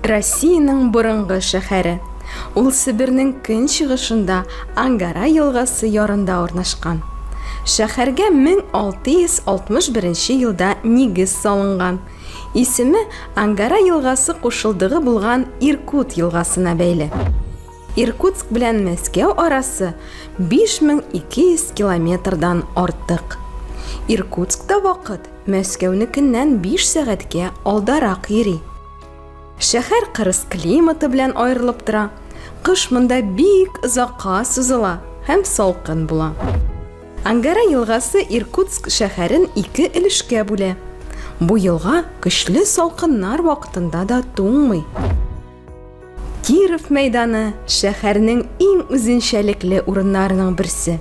Россияның борынгы шәһәре. Ул Себернең көнчыгышында Ангара елгасы ярында урнашкан. Шәһәргә 1661 елда нигез салынган. Исеме Ангара елгасы кушылдыгы булган Иркут елгасына бәйле. Иркутск белән Мәскәү арасы 5200 километрдан артык. Иркутскта вакыт Мәскәүнекеннән 5 сәгатькә алдарак йөри. Шәһәр кырыс климаты белән аерылып тора. Кыш монда бик озакка сузыла һәм салкын була. Ангара елгасы Иркутск шәһәрен 2 өлешкә бүлә. Бу елга көчле салкыннар вакытында да туңмый. Киров мәйданы шәһәрнең иң үзенчәлекле урыннарының берсе.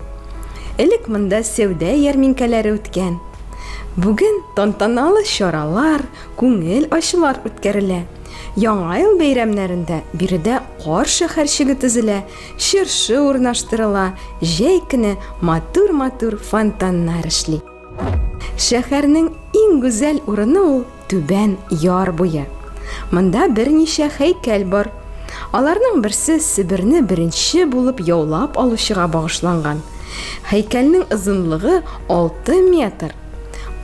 Элек монда сәүдә ярминкәләре үткән. Бүген тантаналы чаралар, күңел ачулар үткәрелә. Яңа ел бәйрәмнәрендә биредә кар шәһәрчеге төзелә, чыршы урнаштырыла, җәй көне матур-матур фонтаннар эшли. Шәһәрнең иң гүзәл урыны ул Түбән яр буе. Монда берничә һәйкәл бар. Аларның берсе Себерне беренче булып яулап алучыга багышланган. Һәйкәлнең озынлыгы 6 метр.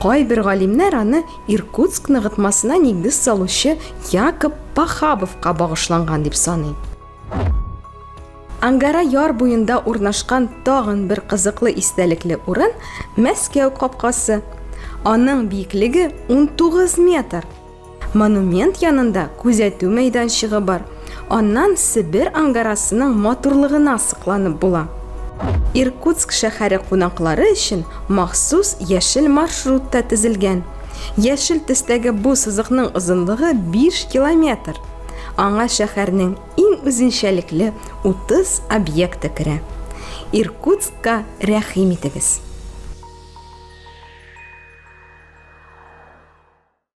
Кайбер галимнәр аны Иркутск ныгытмасына нигез салучы Яков Пахабовка багышланган дип саный. Ангара яр буенда урнашкан тагын бер кызыклы истәлекле урын Мәскәү капкасы. Аның биеклеге 19 метр. Монумент янында күзәтү мәйданчыгы бар. Аннан Себер Ангарасының матурлыгына сокланып була. Иркутск шәһәре кунаклары өчен махсус яшел маршрутта төзелгән. Яшел төстәге бу сызыкның озынлыгы 5 километр. Аңа шәһәрнең иң үзенчәлекле 30 объекты керә. Иркутскка рәхим итегез.